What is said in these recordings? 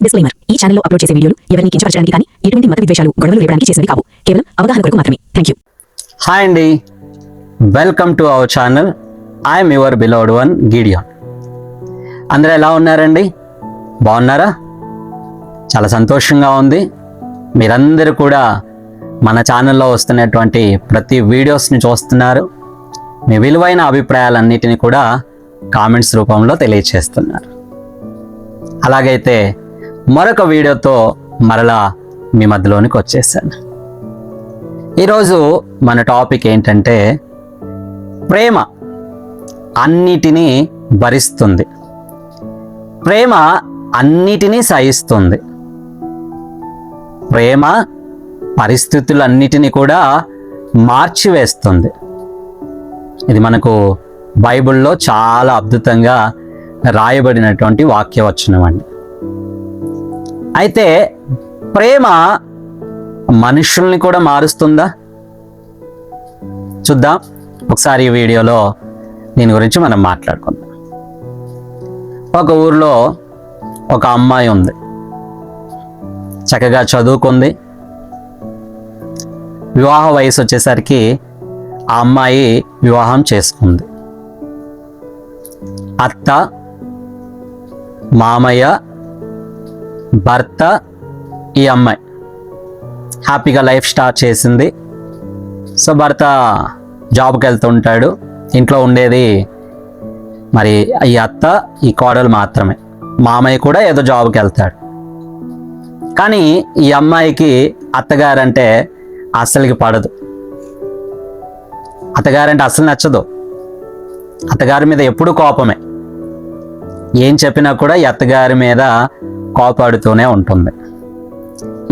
Disclaimer: ఈ ఛానల్లో upload చేసే వీడియోలు ఎవరిని కించపరచడానికి కానీ ఎటువంటి మత విద్వేషాలు, గొడవలు రేపడానికి చేసినవి కావు. కేవలం అవగాహన కొరకు మాత్రమే. థాంక్యూ. హాయ్ అండి, welcome to our channel. I'm your beloved one Gideon. అందరూ ఎలా ఉన్నారండి? బాగున్నారా? చాలా సంతోషంగా ఉంది. మీరందరూ కూడా మన ఛానల్లో వస్తున్నటువంటి ప్రతి వీడియోస్ని చూస్తున్నారు. మీ విలువైన అభిప్రాయాలన్నిటిని కూడా కామెంట్స్ రూపంలో తెలియచేస్తున్నారు. అలాగైతే మరొక వీడియోతో మరలా మీ మధ్యలోనికి వచ్చేసాను. ఈరోజు మన టాపిక్ ఏంటంటే, ప్రేమ అన్నిటినీ భరిస్తుంది, ప్రేమ అన్నిటినీ సహిస్తుంది, ప్రేమ పరిస్థితులన్నిటినీ కూడా మార్చివేస్తుంది. ఇది మనకు బైబిల్లో చాలా అద్భుతంగా రాయబడినటువంటి వాక్యవచనం అండి. అయితే ప్రేమ మనుషుల్ని కూడా మారుస్తుందా? చూద్దాం ఒకసారి ఈ వీడియోలో దీని గురించి మనం మాట్లాడుకుందాం. ఒక ఊర్లో ఒక అమ్మాయి ఉంది, చక్కగా చదువుకుంది. వివాహ వయసు వచ్చేసరికి ఆ అమ్మాయి వివాహం చేసుకుంది. అత్త, మామయ్య, భర్త, ఈ అమ్మాయి హ్యాపీగా లైఫ్ స్టార్ట్ చేసింది. సో భర్త జాబ్కి వెళ్తుంటాడు, ఇంట్లో ఉండేది మరి ఈ అత్త, ఈ కోడలు మాత్రమే. మామయ్య కూడా ఏదో జాబ్కి వెళ్తాడు. కానీ ఈ అమ్మాయికి అత్తగారంటే అస్సలకి పడదు. అత్తగారంటే అస్సలు నచ్చదు. అత్తగారి మీద ఎప్పుడు కోపమే. ఏం చెప్పినా కూడా ఈ అత్తగారి మీద కోపాడుతూనే ఉంటుంది.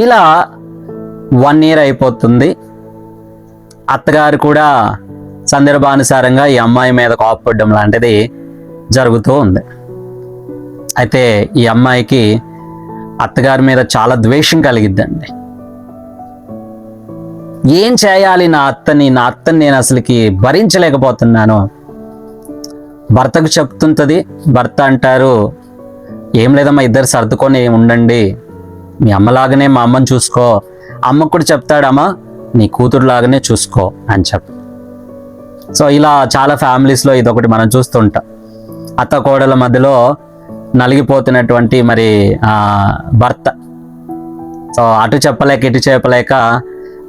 ఇలా 1 year అయిపోతుంది. అత్తగారు కూడా సందర్భానుసారంగా ఈ అమ్మాయి మీద కోపపడడం లాంటిది జరుగుతూ ఉంది. అయితే ఈ అమ్మాయికి అత్తగారి మీద చాలా ద్వేషం కలిగిద్దండి. ఏం చేయాలి నా అత్తని నేను అసలుకి భరించలేకపోతున్నాను. భర్తకు చెప్తుంటుంది. భర్త అంటారు, ఏం లేదమ్మా, ఇద్దరు సర్దుకొని ఉండండి, మీ అమ్మలాగానే మా అమ్మని చూసుకో. అమ్మకు కూడా చెప్తాడమ్మా, నీ కూతురులాగానే చూసుకో అని చెప్పి. సో ఇలా చాలా ఫ్యామిలీస్లో ఇదొకటి మనం చూస్తుంటాం. అత్త కోడల మధ్యలో నలిగిపోతున్నటువంటి మరి భర్త. సో అటు చెప్పలేక ఇటు చెప్పలేక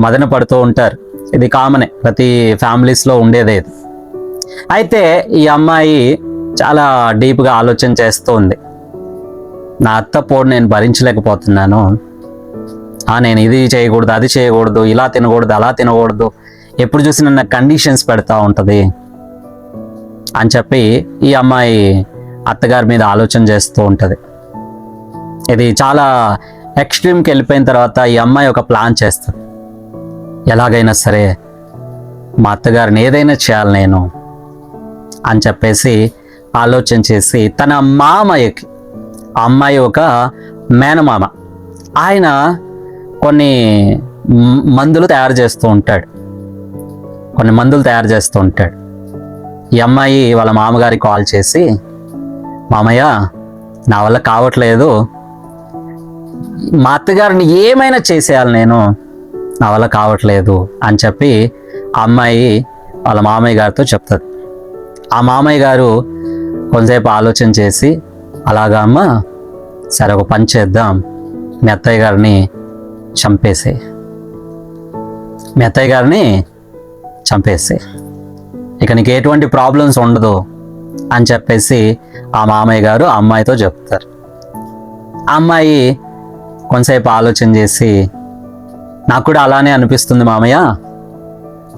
మదన పడుతూ ఉంటారు. ఇది కామనే, ప్రతి ఫ్యామిలీస్లో ఉండేదే ఇది. అయితే ఈ అమ్మాయి చాలా డీప్గా ఆలోచన చేస్తూ ఉంది. నా అత్త పోడు నేను భరించలేకపోతున్నాను. నేను ఇది చేయకూడదు, అది చేయకూడదు, ఇలా తినకూడదు, అలా తినకూడదు, ఎప్పుడు చూసినా నాకు కండిషన్స్ పెడతా ఉంటుంది అని చెప్పి ఈ అమ్మాయి అత్తగారి మీద ఆలోచన చేస్తూ ఉంటుంది. ఇది చాలా ఎక్స్ట్రీమ్కి వెళ్ళిపోయిన తర్వాత ఈ అమ్మాయి ఒక ప్లాన్ చేస్తుంది. ఎలాగైనా సరే మా అత్తగారిని ఏదైనా చేయాలి నేను అని చెప్పేసి ఆలోచన చేసి తన మామయ్యకి, అమ్మాయి ఒక మేనమామ, ఆయన కొన్ని మందులు తయారు చేస్తూ ఉంటాడు. ఈ అమ్మాయి వాళ్ళ మామగారికి కాల్ చేసి, మామయ్య నా వల్ల కావట్లేదు, మా అత్తగారిని ఏమైనా చేసేయాలి నేను, నా వల్ల కావట్లేదు అని చెప్పి ఆ అమ్మాయి వాళ్ళ మామయ్య గారితో చెప్తుంది. ఆ మామయ్య గారు కొంతసేపు ఆలోచన చేసి, అలాగా అమ్మ, సరే ఒక పని చేద్దాం, మీ అత్తయ్య గారిని చంపేసే, ఇక నీకు ఎటువంటి ప్రాబ్లమ్స్ ఉండదు అని చెప్పేసి ఆ మామయ్య గారు ఆ అమ్మాయితో చెప్తారు. ఆ అమ్మాయి కొంతసేపు ఆలోచన చేసి, నాకు కూడా అలానే అనిపిస్తుంది మామయ్య,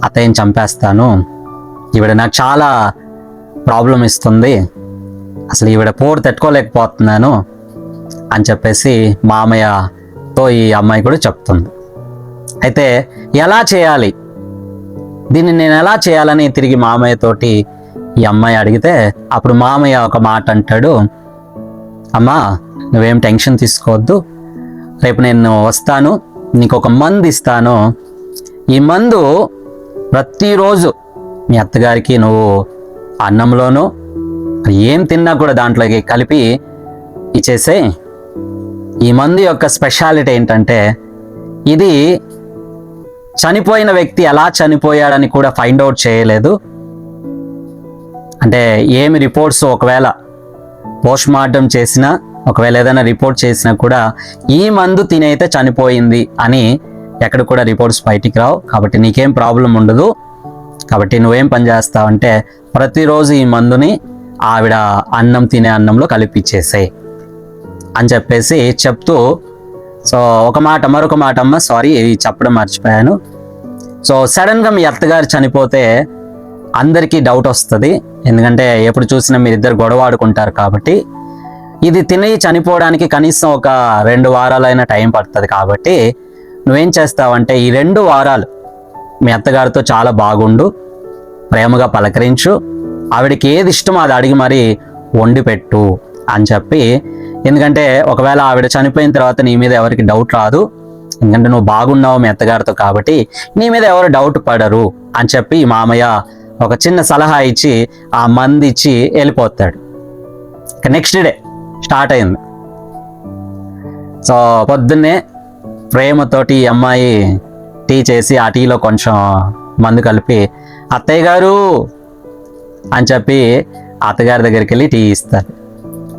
అత్తయ్యని చంపేస్తాను, ఈవిడ నాకు చాలా ప్రాబ్లం ఇస్తుంది, అసలు ఈవిడ పోరు తట్టుకోలేకపోతున్నాను అని చెప్పేసి మామయ్యతో ఈ అమ్మాయి కూడా చెప్తుంది. అయితే ఎలా చేయాలి, దీన్ని నేను ఎలా చేయాలని తిరిగి మామయ్యతోటి ఈ అమ్మాయి అడిగితే, అప్పుడు మామయ్య ఒక మాట అంటాడు, అమ్మా నువ్వేం టెన్షన్ తీసుకోవద్దు, రేపు నేను వస్తాను, నీకు ఒక మందు ఇస్తాను, ఈ మందు ప్రతిరోజు మీ అత్తగారికి నువ్వు అన్నంలోనూ ఏం తిన్నా కూడా దాంట్లోకి కలిపి ఇచ్చేసే. ఈ మందు యొక్క స్పెషాలిటీ ఏంటంటే ఇది చనిపోయిన వ్యక్తి ఎలా చనిపోయాడని కూడా ఫైండ్ అవుట్ చేయలేదు. అంటే ఏమి రిపోర్ట్స్ ఒకవేళ పోస్ట్ మార్టం చేసినా, ఒకవేళ ఏదైనా రిపోర్ట్ చేసినా కూడా ఈ మందు తినైతే చనిపోయింది అని ఎక్కడ కూడా రిపోర్ట్స్ బయటికి రావు. కాబట్టి నీకేం ప్రాబ్లం ఉండదు. కాబట్టి నువ్వేం పని చేస్తావంటే ప్రతిరోజు ఈ మందుని ఆవిడ అన్నం తినే అన్నంలో కలిపిచ్చేసాయి అని చెప్పేసి చెప్తూ, సో మరొక మాట అమ్మ, సారీ చెప్పడం మర్చిపోయాను. సో సడన్గా మీ అత్తగారు చనిపోతే అందరికీ డౌట్ వస్తుంది. ఎందుకంటే ఎప్పుడు చూసినా మీరిద్దరు గొడవ ఆడుకుంటారు. కాబట్టి ఇది తిని చనిపోవడానికి కనీసం ఒక 2 వారాలైనా టైం పడుతుంది. కాబట్టి నువ్వేం చేస్తావంటే ఈ 2 వారాలు మీ అత్తగారితో చాలా బాగుండు, ప్రేమగా పలకరించు, ఆవిడకి ఏది ఇష్టమో అది అడిగి మరి వండి పెట్టు అని చెప్పి. ఎందుకంటే ఒకవేళ ఆవిడ చనిపోయిన తర్వాత నీ మీద ఎవరికి డౌట్ రాదు. ఎందుకంటే నువ్వు బాగున్నావు మీ అత్తగారితో, కాబట్టి నీ మీద ఎవరు డౌట్ పడరు అని చెప్పి మామయ్య ఒక చిన్న సలహా ఇచ్చి ఆ మంది ఇచ్చి వెళ్ళిపోతాడు. నెక్స్ట్ డే స్టార్ట్ అయింది. సో పొద్దున్నే ప్రేమతోటి ఈ అమ్మాయి టీ చేసి ఆ టీలో కొంచెం మందు కలిపి అత్తయ్య గారు అని చెప్పి అత్తగారి దగ్గరికి వెళ్ళి టీ ఇస్తారు.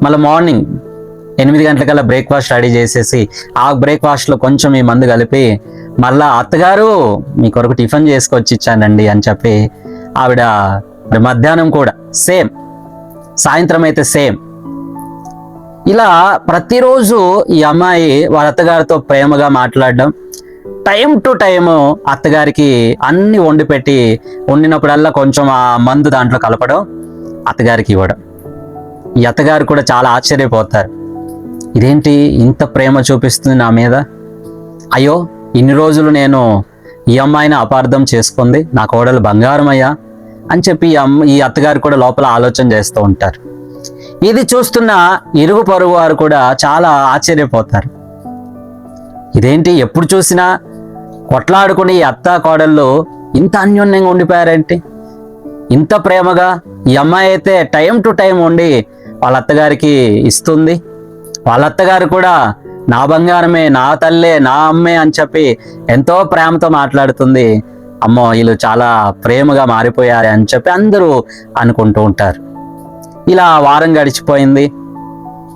మళ్ళీ మార్నింగ్ 8 గంటలకల్లా బ్రేక్ఫాస్ట్ రెడీ చేసేసి ఆ బ్రేక్ఫాస్ట్లో కొంచెం ఈ మందు కలిపి మళ్ళా అత్తగారు మీ కొరకు టిఫిన్ చేసుకొచ్చి ఇచ్చానండి అని చెప్పి ఆవిడ మధ్యాహ్నం కూడా సేమ్, సాయంత్రం అయితే సేమ్. ఇలా ప్రతిరోజు ఈ అమ్మాయి వాళ్ళ అత్తగారితో ప్రేమగా మాట్లాడడం, టైం టు టైము అత్తగారికి అన్ని వండి పెట్టి వండినప్పుడల్లా కొంచెం ఆ మందు దాంట్లో కలపడం, అత్తగారికి ఇవ్వడం. ఈ అత్తగారు కూడా చాలా ఆశ్చర్యపోతారు. ఇదేంటి ఇంత ప్రేమ చూపిస్తుంది నా మీద, అయ్యో ఇన్ని రోజులు నేను ఈ అమ్మాయిని అపార్థం చేసుకుంది, నా కోడలు బంగారమయ్యా అని చెప్పి ఈ అత్తగారు కూడా లోపల ఆలోచన చేస్తూ ఉంటారు. ఇది చూస్తున్న ఇరుగు పొరుగు వారు కూడా చాలా ఆశ్చర్యపోతారు. ఇదేంటి ఎప్పుడు చూసినా కొట్లాడుకుని ఈ అత్త కోడళ్ళు ఇంత అన్యోన్యంగా ఉండిపోయారేంటి, ఇంత ప్రేమగా. ఈ అమ్మాయి అయితే టైం టు టైం ఉండి వాళ్ళ అత్తగారికి ఇస్తుంది, వాళ్ళ అత్తగారు కూడా నా బంగారమే, నా తల్లే, నా అమ్మే అని చెప్పి ఎంతో ప్రేమతో మాట్లాడుతుంది. అమ్మో వీళ్ళు చాలా ప్రేమగా మారిపోయారు అని చెప్పి అందరూ అనుకుంటూ ఉంటారు. ఇలా వారం గడిచిపోయింది,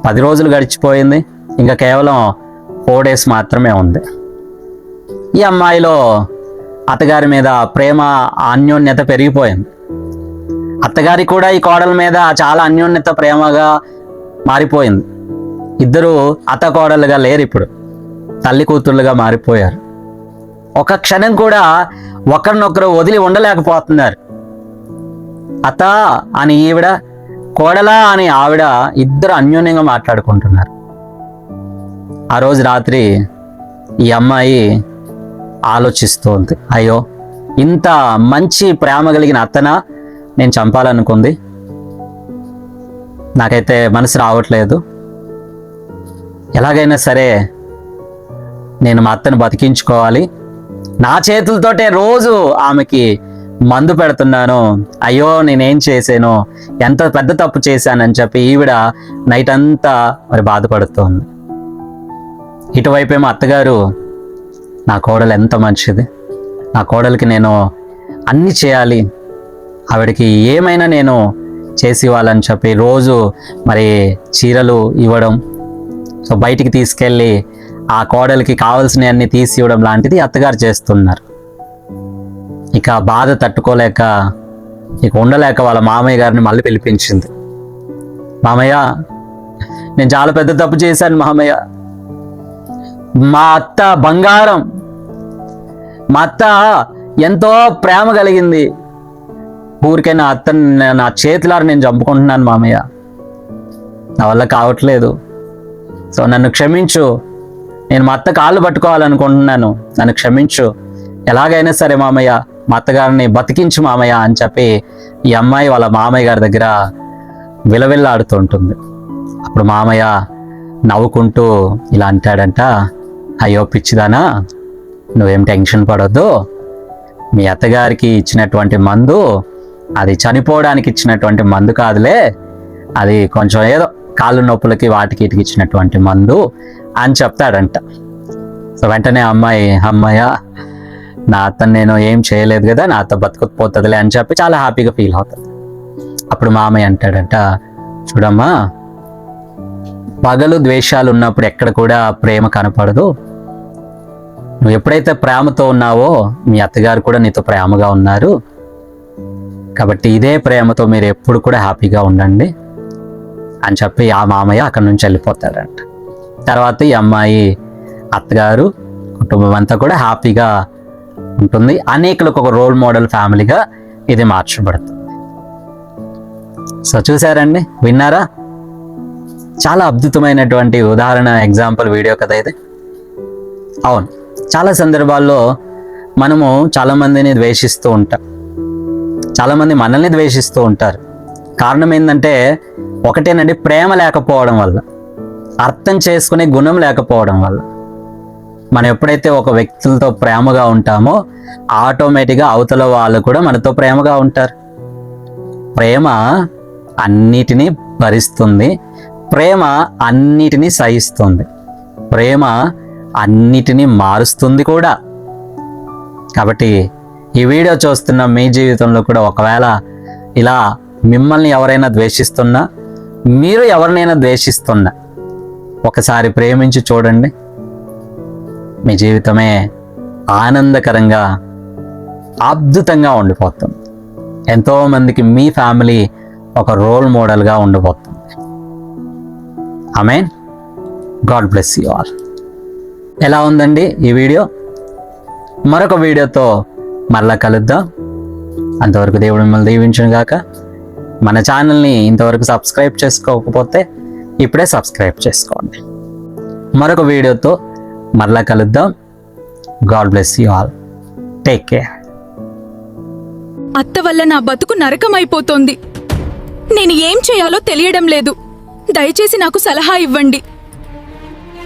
10 రోజులు గడిచిపోయింది, ఇంకా కేవలం 4 days మాత్రమే ఉంది. ఈ అమ్మాయిలో అత్తగారి మీద ప్రేమ అన్యోన్యత పెరిగిపోయింది. అత్తగారి కూడా ఈ కోడల మీద చాలా అన్యోన్యత ప్రేమగా మారిపోయింది. ఇద్దరు అత్త కోడలుగా లేరు, ఇప్పుడు తల్లి కూతుర్లుగా మారిపోయారు. ఒక క్షణం కూడా ఒకరినొకరు వదిలి ఉండలేకపోతున్నారు. అత్త అని ఈవిడ, కోడలా అని ఆవిడ, ఇద్దరు అన్యోన్యంగా మాట్లాడుకుంటున్నారు. ఆ రోజు రాత్రి ఈ అమ్మాయి ఆలోచిస్తోంది, అయ్యో ఇంత మంచి ప్రేమ కలిగిన అత్తన నేను చంపాలనుకుంది, నాకైతే మనసు రావట్లేదు, ఎలాగైనా సరే నేను మా అత్తను బతికించుకోవాలి, నా చేతులతోటే రోజు ఆమెకి మందు పెడుతున్నాను, అయ్యో నేనేం చేశాను, ఎంత పెద్ద తప్పు చేశానని చెప్పి ఈవిడ నైట్ అంతా మరి బాధపడుతోంది. ఇటువైపేమో అత్తగారు, నా కోడలు ఎంత మంచిది, నా కోడలికి నేను అన్ని చేయాలి, ఆవిడకి ఏమైనా నేను చేసి ఇవ్వాలని చెప్పి రోజు మరి చీరలు ఇవ్వడం, సో బయటికి తీసుకెళ్ళి ఆ కోడలికి కావాల్సినవన్నీ తీసి ఇవ్వడం లాంటిది అత్తగారు చేస్తున్నారు. ఇక బాధ తట్టుకోలేక, ఇక ఉండలేక వాళ్ళ మామయ్య గారిని మళ్ళీ పిలిపించింది. మామయ్య నేను చాలా పెద్ద తప్పు చేశాను మామయ్య, మా అత్త బంగారం, మా అత్త ఎంతో ప్రేమ కలిగింది, ఊరికే నా అత్తని నా చేతులారా నేను చంపుకుంటున్నాను మామయ్య, నా వల్ల కావట్లేదు, సో నన్ను క్షమించు, నేను మా అత్త కాళ్ళు పట్టుకోవాలనుకుంటున్నాను, నన్ను క్షమించు, ఎలాగైనా సరే మామయ్య మా అత్తగారిని బతికించు మామయ్య అని చెప్పి ఈ అమ్మాయి వాళ్ళ మామయ్య గారి దగ్గర విలవిల్లాడుతుంటుంది. అప్పుడు మామయ్య నవ్వుకుంటూ ఇలా అంటాడంట, అయ్యో పిచ్చిదానా, నువ్వేం టెన్షన్ పడొద్దు, మీ అత్తగారికి ఇచ్చినటువంటి మందు అది చనిపోవడానికి ఇచ్చినటువంటి మందు కాదులే, అది కొంచెం ఏదో కాళ్ళు నొప్పులకి వాటికి ఇటుకి ఇచ్చినటువంటి మందు అని చెప్తాడంట. సో వెంటనే అమ్మాయి, అమ్మయ్య నా అత్తను నేను ఏం చేయలేదు కదా, నా అత్త బతుకుపోతుందిలే అని చెప్పి చాలా హ్యాపీగా ఫీల్ అవుతుంది. అప్పుడు మామయ్య అంటాడంట, చూడమ్మా, పగలు ద్వేషాలు ఉన్నప్పుడు ఎక్కడ కూడా ప్రేమ కనపడదు. నువ్వు ఎప్పుడైతే ప్రేమతో ఉన్నావో మీ అత్తగారు కూడా నీతో ప్రేమగా ఉన్నారు. కాబట్టి ఇదే ప్రేమతో మీరు ఎప్పుడు కూడా హ్యాపీగా ఉండండి అని చెప్పి ఆ మామయ్య అక్కడి నుంచి వెళ్ళిపోతాడంట. తర్వాత ఈ అమ్మాయి, అత్తగారు, కుటుంబం అంతా కూడా హ్యాపీగా ఉంటుంది. అనేకులకు ఒక రోల్ మోడల్ ఫ్యామిలీగా ఇది మార్చబడుతుంది. సో చూసారండి, విన్నారా? చాలా అద్భుతమైనటువంటి ఉదాహరణ, ఎగ్జాంపుల్ వీడియో కదా ఇది. అవును, చాలా సందర్భాల్లో మనము చాలామందిని ద్వేషిస్తూ ఉంటాం, చాలామంది మనల్ని ద్వేషిస్తూ ఉంటారు. కారణం ఏంటంటే ఒకటేనండి, ప్రేమ లేకపోవడం వల్ల, అర్థం చేసుకునే గుణం లేకపోవడం వల్ల. మనం ఎప్పుడైతే ఒక వ్యక్తులతో ప్రేమగా ఉంటామో ఆటోమేటిక్గా అవతల వాళ్ళు కూడా మనతో ప్రేమగా ఉంటారు. ప్రేమ అన్నిటినీ భరిస్తుంది, ప్రేమ అన్నిటినీ సహిస్తుంది, ప్రేమ అన్నిటినీ మారుస్తుంది కూడా. కాబట్టి ఈ వీడియో చూస్తున్న మీ జీవితంలో కూడా ఒకవేళ ఇలా మిమ్మల్ని ఎవరైనా ద్వేషిస్తున్నా, మీరు ఎవరినైనా ద్వేషిస్తున్నా, ఒకసారి ప్రేమించి చూడండి. మీ జీవితమే ఆనందకరంగా, అద్భుతంగా ఉండిపోతుంది. ఎంతోమందికి మీ ఫ్యామిలీ ఒక రోల్ మోడల్గా ఉండిపోతుంది. Amen. God bless you all. ఎలా ఉందండి ఈ వీడియో? మరొక వీడియోతో మరలా కలుద్దాం. అంతవరకు దేవుడు మిమ్మల్ని దీవించును గాక. మన ఛానల్ని ఇంతవరకు సబ్స్క్రైబ్ చేసుకోకపోతే ఇప్పుడే సబ్స్క్రైబ్ చేసుకోండి. మరొక వీడియోతో మరలా కలుద్దాం. God bless you all. Take care. అత్త వల్ల నా బతుకు నరకమైపోతోంది. నేను ఏం చేయాలో తెలియడం లేదు. దయచేసి నాకు సలహా ఇవ్వండి.